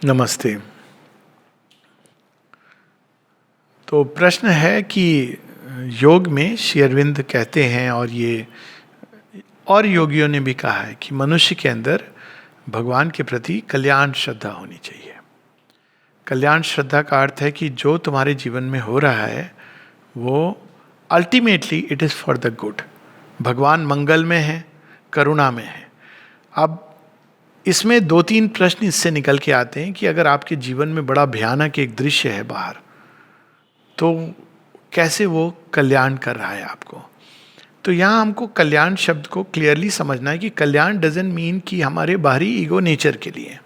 नमस्ते। तो प्रश्न है कि योग में श्री अरविंद कहते हैं, और ये और योगियों ने भी कहा है कि मनुष्य के अंदर भगवान के प्रति कल्याण श्रद्धा होनी चाहिए। कल्याण श्रद्धा का अर्थ है कि जो तुम्हारे जीवन में हो रहा है वो ultimately it is for the good. भगवान मंगल में है, करुणा में है। अब इसमें 2-3 प्रश्न इससे निकल के आते हैं कि अगर आपके जीवन में बड़ा भयानक एक दृश्य है बाहर, तो कैसे वो कल्याण कर रहा है आपको। तो यहाँ हमको कल्याण शब्द को क्लियरली समझना है कि कल्याण डजंट मीन कि हमारे बाहरी ईगो नेचर के लिए।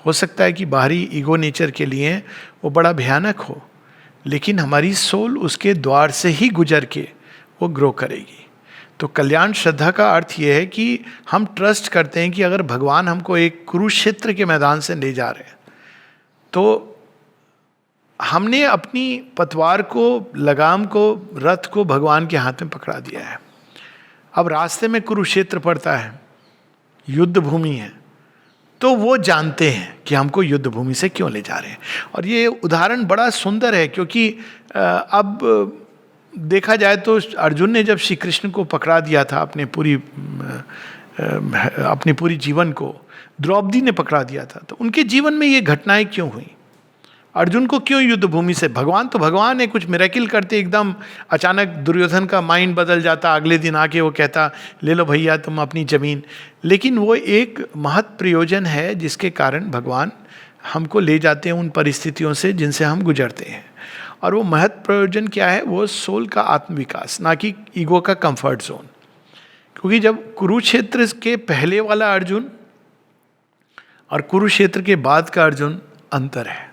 हो सकता है कि बाहरी ईगो नेचर के लिए वो बड़ा भयानक हो, लेकिन हमारी सोल उसके द्वार से ही गुजर के वो ग्रो करेगी। तो कल्याण श्रद्धा का अर्थ ये है कि हम ट्रस्ट करते हैं कि अगर भगवान हमको एक कुरुक्षेत्र के मैदान से ले जा रहे हैं, तो हमने अपनी पतवार को, लगाम को, रथ को भगवान के हाथ में पकड़ा दिया है। अब रास्ते में कुरुक्षेत्र पड़ता है, युद्ध भूमि है, तो वो जानते हैं कि हमको युद्ध भूमि से क्यों ले जा रहे हैं। और ये उदाहरण बड़ा सुंदर है, क्योंकि अब देखा जाए तो अर्जुन ने जब श्री कृष्ण को पकड़ा दिया था, अपनी पूरी जीवन को द्रौपदी ने पकड़ा दिया था, तो उनके जीवन में ये घटनाएं क्यों हुई? अर्जुन को क्यों युद्ध भूमि से? भगवान तो भगवान है, कुछ मिरेकल करते एकदम अचानक दुर्योधन का माइंड बदल जाता, अगले दिन आके वो कहता ले लो भैया तुम अपनी जमीन। लेकिन वो एक महत् प्रयोजन है जिसके कारण भगवान हमको ले जाते हैं उन परिस्थितियों से जिनसे हम गुजरते हैं। और वो महत् प्रयोजन क्या है? वो सोल का आत्मविकास, ना कि ईगो का कंफर्ट जोन। क्योंकि जब कुरुक्षेत्र के पहले वाला अर्जुन और कुरुक्षेत्र के बाद का अर्जुन अंतर है।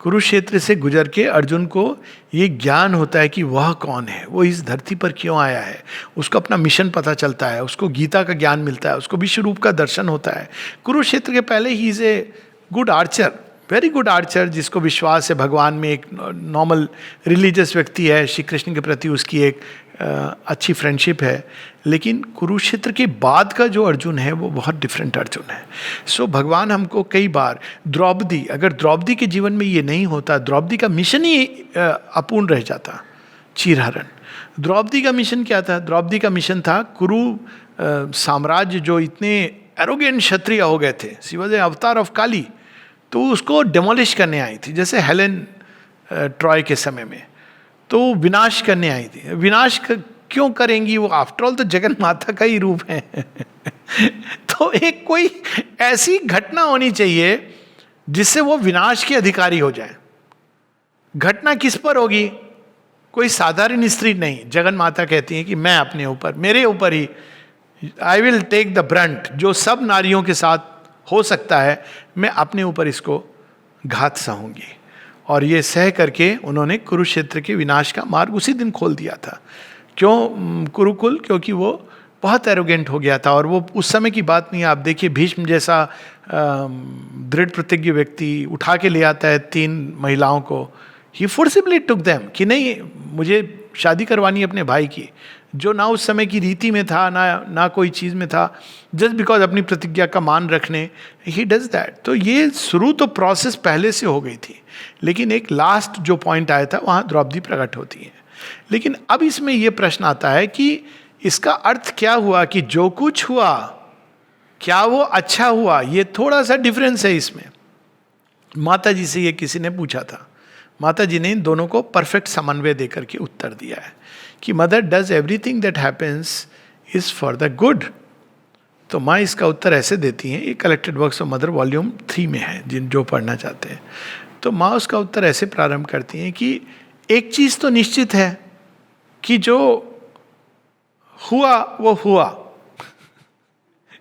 कुरुक्षेत्र से गुजर के अर्जुन को ये ज्ञान होता है कि वह कौन है, वो इस धरती पर क्यों आया है, उसको अपना मिशन पता चलता है, उसको गीता का ज्ञान मिलता है, उसको विश्व रूप का दर्शन होता है। कुरुक्षेत्र के पहले he is a good Archer, very good Archer, जिसको विश्वास है भगवान में, एक नॉर्मल रिलीजियस व्यक्ति है, श्री कृष्ण के प्रति उसकी एक अच्छी फ्रेंडशिप है। लेकिन कुरुक्षेत्र के बाद का जो अर्जुन है वो बहुत डिफरेंट अर्जुन है। सो भगवान हमको कई बार द्रौपदी, अगर द्रौपदी के जीवन में ये नहीं होता, द्रौपदी का मिशन ही अपूर्ण रह जाता, चीरहरण। द्रौपदी का मिशन क्या था? द्रौपदी का मिशन था कुरु साम्राज्य जो इतने एरोगेंट क्षत्रिय हो गए थे, शी वाज ए अवतार ऑफ काली, तो उसको डेमोलिश करने आई थी। जैसे हेलेन ट्रॉय के समय में, तो विनाश करने आई थी। विनाश क्यों करेंगी? वो आफ्टर ऑल तो जगन माता का ही रूप है। तो एक कोई ऐसी घटना होनी चाहिए जिससे वो विनाश के अधिकारी हो जाए। घटना किस पर होगी? कोई साधारण स्त्री नहीं। जगन माता कहती है कि मैं अपने ऊपर, मेरे ऊपर ही, I will take the brunt, जो सब नारियों के साथ हो सकता है मैं अपने ऊपर इसको घात सहूंगी। और ये सह करके उन्होंने कुरुक्षेत्र के विनाश का मार्ग उसी दिन खोल दिया था। क्यों कुरुकुल? क्योंकि वो बहुत एरोगेंट हो गया था। और वो उस समय की बात नहीं है। आप देखिए भीष्म जैसा दृढ़ प्रतिज्ञ व्यक्ति उठा के ले आता है 3 महिलाओं को। ही फोर्सिबली टुक देम कि नहीं, मुझे शादी करवानी है अपने भाई की, जो ना उस समय की रीति में था, ना कोई चीज़ में था, जस्ट बिकॉज अपनी प्रतिज्ञा का मान रखने, ही डज दैट। तो ये शुरू तो प्रोसेस पहले से हो गई थी, लेकिन एक लास्ट जो पॉइंट आया था वहाँ द्रौपदी प्रकट होती है। लेकिन अब इसमें यह प्रश्न आता है कि इसका अर्थ क्या हुआ कि जो कुछ हुआ क्या वो अच्छा हुआ? ये थोड़ा सा डिफरेंस है इसमें। माता जी से ये किसी ने पूछा था, माता जी ने इन दोनों को परफेक्ट समन्वय देकर के उत्तर दिया है कि mother does everything that happens is for the good. तो माँ इसका उत्तर ऐसे देती हैं, ये collected works of mother volume 3 में है, जिन जो पढ़ना चाहते हैं। तो माँ उसका उत्तर ऐसे प्रारंभ करती हैं कि एक चीज़ तो निश्चित है कि जो हुआ वो हुआ,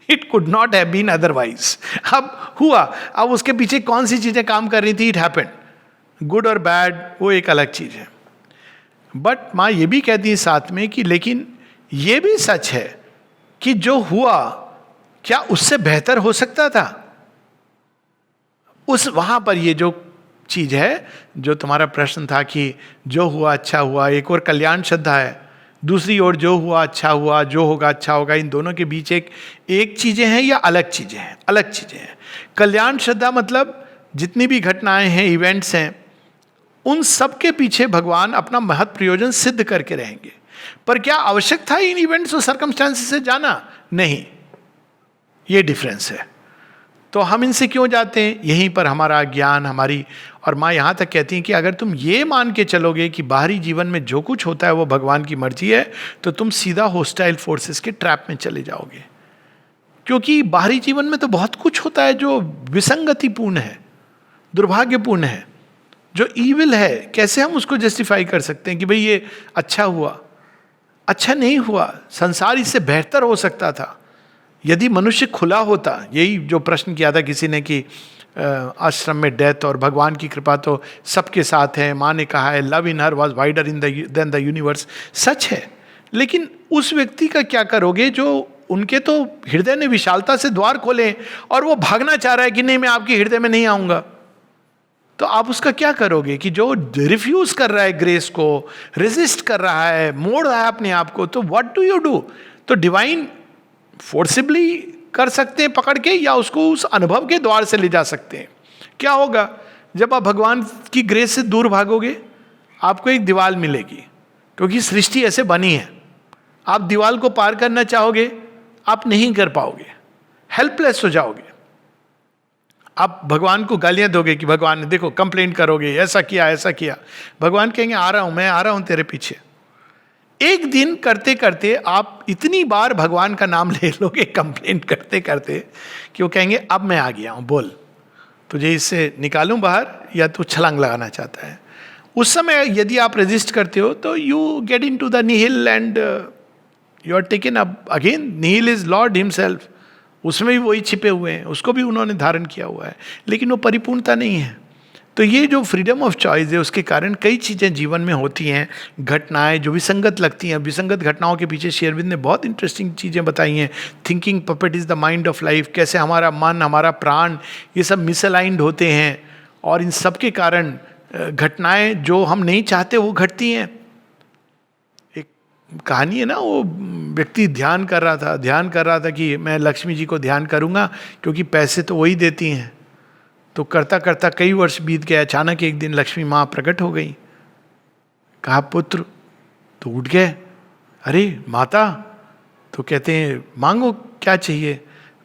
it could not have been otherwise. अब हुआ, अब उसके पीछे कौन सी चीज़ें काम कर रही थी, इट हैपेंड, गुड और बैड वो एक अलग चीज़ है। बट माँ ये भी कहती है साथ में कि लेकिन ये भी सच है कि जो हुआ क्या उससे बेहतर हो सकता था? उस वहाँ पर ये जो चीज़ है, जो तुम्हारा प्रश्न था कि जो हुआ अच्छा हुआ, एक और कल्याण श्रद्धा है, दूसरी ओर जो हुआ अच्छा हुआ, जो होगा अच्छा होगा। इन दोनों के बीच एक चीज़ें हैं या अलग चीज़ें हैं? अलग चीज़ें हैं। कल्याण श्रद्धा मतलब जितनी भी घटनाएं हैं, इवेंट्स हैं, उन सब के पीछे भगवान अपना महत् प्रयोजन सिद्ध करके रहेंगे। पर क्या आवश्यक था इन इवेंट्स और सर्कमस्टांसेस से जाना? नहीं, ये डिफरेंस है। तो हम इनसे क्यों जाते हैं? यहीं पर हमारा ज्ञान, हमारी, और माँ यहाँ तक कहती हैं कि अगर तुम ये मान के चलोगे कि बाहरी जीवन में जो कुछ होता है वो भगवान की मर्जी है, तो तुम सीधा होस्टाइल फोर्सेस के ट्रैप में चले जाओगे। क्योंकि बाहरी जीवन में तो बहुत कुछ होता है जो विसंगतिपूर्ण है, दुर्भाग्यपूर्ण है, जो ईविल है। कैसे हम उसको जस्टिफाई कर सकते हैं कि भाई ये अच्छा हुआ? अच्छा नहीं हुआ, संसार इससे बेहतर हो सकता था यदि मनुष्य खुला होता। यही जो प्रश्न किया था किसी ने कि आश्रम में डेथ और भगवान की कृपा तो सबके साथ है। माँ ने कहा है love in her was wider in than the universe. सच है, लेकिन उस व्यक्ति का क्या करोगे जो उनके तो हृदय ने विशालता से द्वार खोले और वो भागना चाह रहा है कि नहीं मैं आपके हृदय में नहीं आऊंगा? तो आप उसका क्या करोगे कि जो रिफ्यूज कर रहा है ग्रेस को, रेजिस्ट कर रहा है, मोड़ रहा है अपने आप को, तो व्हाट डू यू डू? तो डिवाइन फोर्सिबली कर सकते हैं पकड़ के, या उसको उस अनुभव के द्वार से ले जा सकते हैं। क्या होगा जब आप भगवान की ग्रेस से दूर भागोगे? आपको एक दीवार मिलेगी, क्योंकि सृष्टि ऐसे बनी है। आप दीवार को पार करना चाहोगे, आप नहीं कर पाओगे, हेल्पलेस हो जाओगे। आप भगवान को गालियां दोगे कि भगवान ने देखो, कंप्लेंट करोगे ऐसा किया ऐसा किया। भगवान कहेंगे आ रहा हूं, मैं आ रहा हूं तेरे पीछे। एक दिन करते करते आप इतनी बार भगवान का नाम ले लोगे कंप्लेंट करते करते कि वो कहेंगे अब मैं आ गया हूं, बोल तुझे इससे निकालूं बाहर या तू छलांग लगाना चाहता है। उस समय यदि आप रेजिस्ट करते हो तो you get into the nihil and you are taken up again. Nihil is Lord himself, उसमें भी वही छिपे हुए हैं, उसको भी उन्होंने धारण किया हुआ है, लेकिन वो परिपूर्णता नहीं है। तो ये जो फ्रीडम ऑफ चॉइस है उसके कारण कई चीज़ें जीवन में होती हैं, घटनाएं जो विसंगत लगती हैं। विसंगत घटनाओं के पीछे श्री अरविंद ने बहुत इंटरेस्टिंग चीज़ें बताई हैं। Thinking puppet is the mind of life, कैसे हमारा मन, हमारा प्राण, ये सब मिसअलाइंड होते हैं और इन सब के कारण घटनाएं जो हम नहीं चाहते वो घटती हैं। एक कहानी है ना, वो व्यक्ति ध्यान कर रहा था कि मैं लक्ष्मी जी को ध्यान करूँगा क्योंकि पैसे तो वही देती हैं। तो करता करता कई वर्ष बीत गए। अचानक एक दिन लक्ष्मी माँ प्रकट हो गई। कहा पुत्र, तो उठ गए। अरे माता, तो कहते हैं मांगो क्या चाहिए।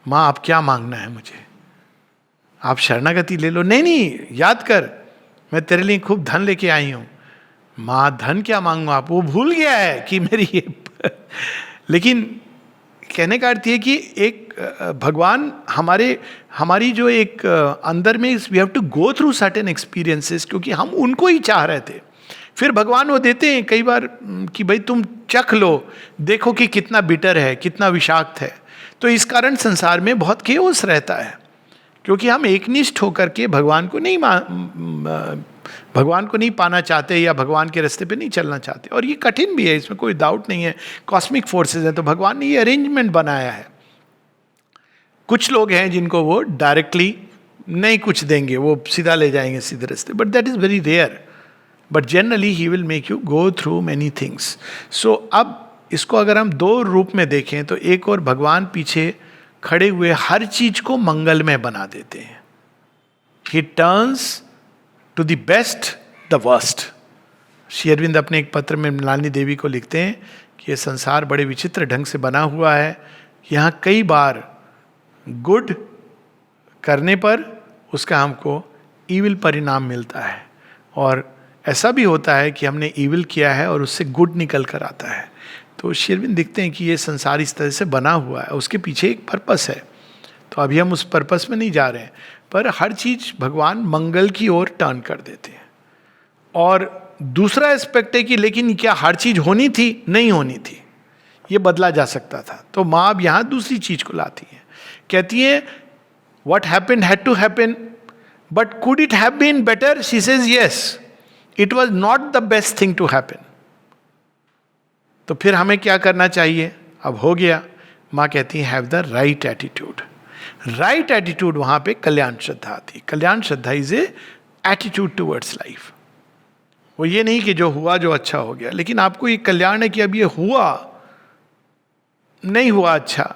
माँ आप क्या मांगना है मुझे? आप शरणागति ले लो। नहीं नहीं, याद कर मैं तेरे लिए खूब धन लेके आई हूँ। माँ धन क्या मांगू आप? वो भूल गया है कि मेरी ये लेकिन कहने का अर्थ ये कि एक भगवान हमारी जो एक अंदर में we have to go through certain experiences, क्योंकि हम उनको ही चाह रहे थे। फिर भगवान वो देते हैं कई बार कि भाई तुम चख लो, देखो कि कितना बिटर है, कितना विषाक्त है। तो इस कारण संसार में बहुत केओस रहता है, क्योंकि हम एकनिष्ठ होकर के भगवान को नहीं पाना चाहते या भगवान के रास्ते पे नहीं चलना चाहते। और ये कठिन भी है, इसमें कोई डाउट नहीं है। कॉस्मिक फोर्सेस हैं, तो भगवान ने ये अरेंजमेंट बनाया है। कुछ लोग हैं जिनको वो डायरेक्टली नहीं कुछ देंगे, वो सीधा ले जाएंगे सीधे रास्ते, but that is very rare. But generally he will make you go through many things. So अब इसको अगर हम दो रूप में देखें तो एक और भगवान पीछे खड़े हुए हर चीज को मंगलमय बना देते हैं। He turns to the best the worst. Shri Aurobindo अपने एक पत्र में मृणालिनी देवी को लिखते हैं कि ये संसार बड़े विचित्र ढंग से बना हुआ है। यहाँ कई बार गुड करने पर उसका हमको ईविल परिणाम मिलता है, और ऐसा भी होता है कि हमने ईविल किया है और उससे गुड निकल कर आता है। तो श्री अरविंद दिखते हैं कि ये संसार इस तरह से बना हुआ है, उसके पीछे एक पर्पस है। तो अभी हम उस पर्पस में नहीं जा रहे हैं, पर हर चीज भगवान मंगल की ओर टर्न कर देते हैं। और दूसरा एस्पेक्ट है कि लेकिन क्या हर चीज होनी थी? नहीं होनी थी, ये बदला जा सकता था। तो माँ अब यहाँ दूसरी चीज को लाती है, कहती है what happened had to happen, but could it have been better? She says yes, it was not the best thing to happen. तो फिर हमें क्या करना चाहिए? अब हो गया। माँ कहती है have the right attitude. Right attitude वहां पे कल्याण श्रद्धा आती। कल्याण श्रद्धा is a attitude towards life. वो ये नहीं कि जो हुआ जो अच्छा हो गया, लेकिन आपको ये कल्याण है कि अब ये हुआ नहीं हुआ अच्छा,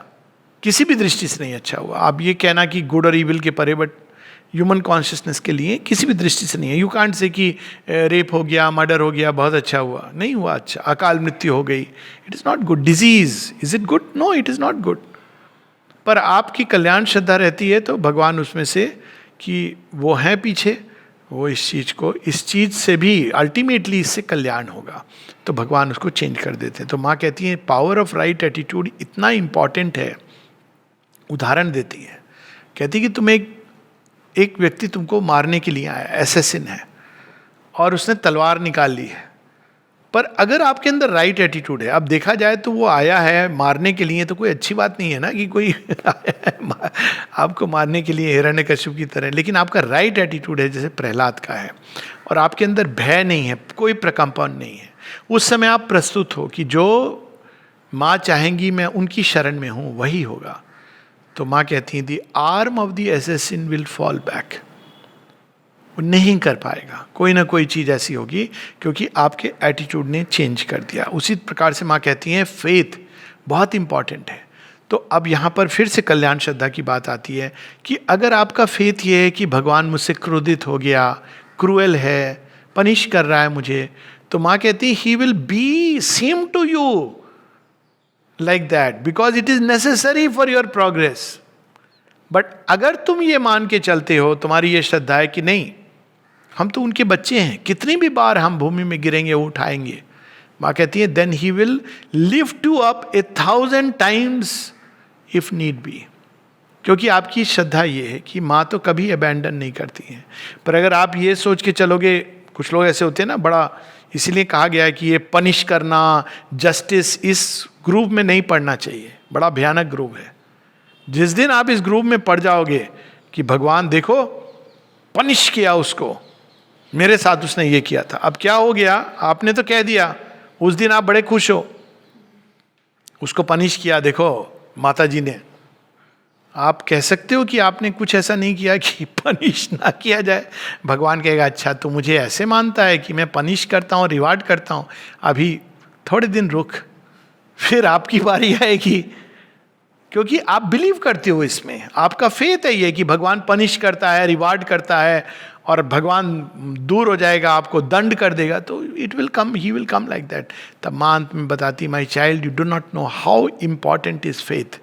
किसी भी दृष्टि से नहीं अच्छा हुआ। आप ये कहना कि गुड और इविल के परे, बट ह्यूमन कॉन्शियसनेस के लिए किसी भी दृष्टि से नहीं है. यू कांट से कि रेप हो गया, मर्डर हो गया, बहुत अच्छा हुआ. नहीं हुआ अच्छा. अकाल मृत्यु हो गई, it is not good. Disease, is it good? No, it is not good. पर आपकी कल्याण श्रद्धा रहती है तो भगवान उसमें से कि वो हैं पीछे, वो इस चीज़ से भी अल्टीमेटली इससे कल्याण होगा, तो भगवान उसको चेंज कर देते हैं. तो माँ कहती है पावर ऑफ राइट एटीट्यूड इतना इम्पॉर्टेंट है. उदाहरण देती है, कहती कि तुम एक व्यक्ति तुमको मारने के लिए आया, एसेसिन है, और उसने तलवार निकाल ली है. पर अगर आपके अंदर राइट एटीट्यूड है, अब देखा जाए तो वो आया है मारने के लिए, तो कोई अच्छी बात नहीं है ना कि कोई आपको मारने के लिए हिरण्यकश्यप की तरह. लेकिन आपका राइट एटीट्यूड है जैसे प्रहलाद का है, और आपके अंदर भय नहीं है, कोई प्रकंपन नहीं है, उस समय आप प्रस्तुत हो कि जो माँ चाहेंगी मैं उनकी शरण में हूँ, वही होगा. तो माँ कहती हैं the arm of the assassin will fall back. वो नहीं कर पाएगा, कोई ना कोई चीज़ ऐसी होगी क्योंकि आपके एटीट्यूड ने चेंज कर दिया. उसी प्रकार से माँ कहती हैं फेथ बहुत इंपॉर्टेंट है. तो अब यहाँ पर फिर से कल्याण श्रद्धा की बात आती है कि अगर आपका फेथ ये है कि भगवान मुझसे क्रोधित हो गया, क्रूएल है, पनिश कर रहा है मुझे, तो माँ कहती है he will be same to you like that because it is necessary for your progress. But अगर तुम ये मान के चलते हो, तुम्हारी ये श्रद्धा है कि नहीं हम तो उनके बच्चे हैं, कितनी भी बार हम भूमि में गिरेंगे वो उठाएंगे, माँ कहती है then he will lift you up 1,000 times if need be. क्योंकि आपकी श्रद्धा ये है कि माँ तो कभी अबैंडन नहीं करती हैं. पर अगर आप ये सोच के चलोगे, कुछ लोग ऐसे होते हैं ना, बड़ा इसीलिए कहा गया है कि ये पनिश करना, जस्टिस, इस ग्रुप में नहीं पढ़ना चाहिए, बड़ा भयानक ग्रुप है. जिस दिन आप इस ग्रुप में पड़ जाओगे कि भगवान देखो पनिश किया उसको, मेरे साथ उसने ये किया था, अब क्या हो गया, आपने तो कह दिया, उस दिन आप बड़े खुश हो, उसको पनिश किया, देखो माता जी ने. आप कह सकते हो कि आपने कुछ ऐसा नहीं किया कि पनिश ना किया जाए. भगवान कहेगा अच्छा तू मुझे ऐसे मानता है कि मैं पनिश करता हूँ, रिवार्ड करता हूँ, अभी थोड़े दिन रुक, फिर आपकी बारी आएगी. क्योंकि आप बिलीव करते हो इसमें, आपका फेथ है ये कि भगवान पनिश करता है, रिवार्ड करता है, और भगवान दूर हो जाएगा, आपको दंड कर देगा, तो it will come, he will come like that. तब माँ अंत में बताती, my child you do not know how important is faith.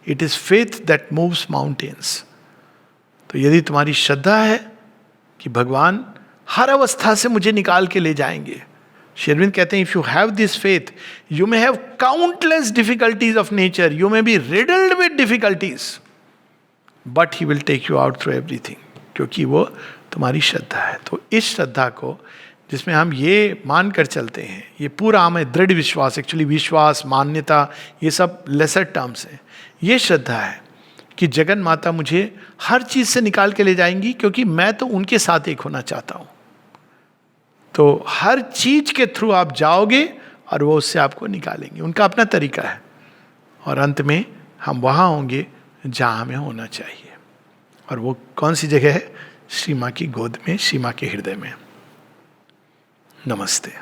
It is faith that moves mountains. तो यदि तुम्हारी श्रद्धा है कि भगवान हर अवस्था से मुझे निकाल के ले जाएंगे, श्री अरविंद कहते हैं if you have this faith you may have countless difficulties of nature, you may be riddled with difficulties, but he will take you out through everything. क्योंकि वो तुम्हारी श्रद्धा है. तो इस श्रद्धा को जिसमें हम ये मान कर चलते हैं, ये पूरा हमें दृढ़ विश्वास, एक्चुअली विश्वास, मान्यता, ये सब लेसर टर्म्स हैं. ये श्रद्धा है कि जगन माता मुझे हर चीज़ से निकाल के ले जाएंगी, क्योंकि मैं तो उनके साथ एक होना चाहता हूँ. तो हर चीज़ के थ्रू आप जाओगे और वो उससे आपको निकालेंगे. उनका अपना तरीका है, और अंत में हम वहाँ होंगे जहाँ हमें होना चाहिए. और वो कौन सी जगह है? श्री माँ की गोद में, श्री माँ के हृदय में. नमस्ते.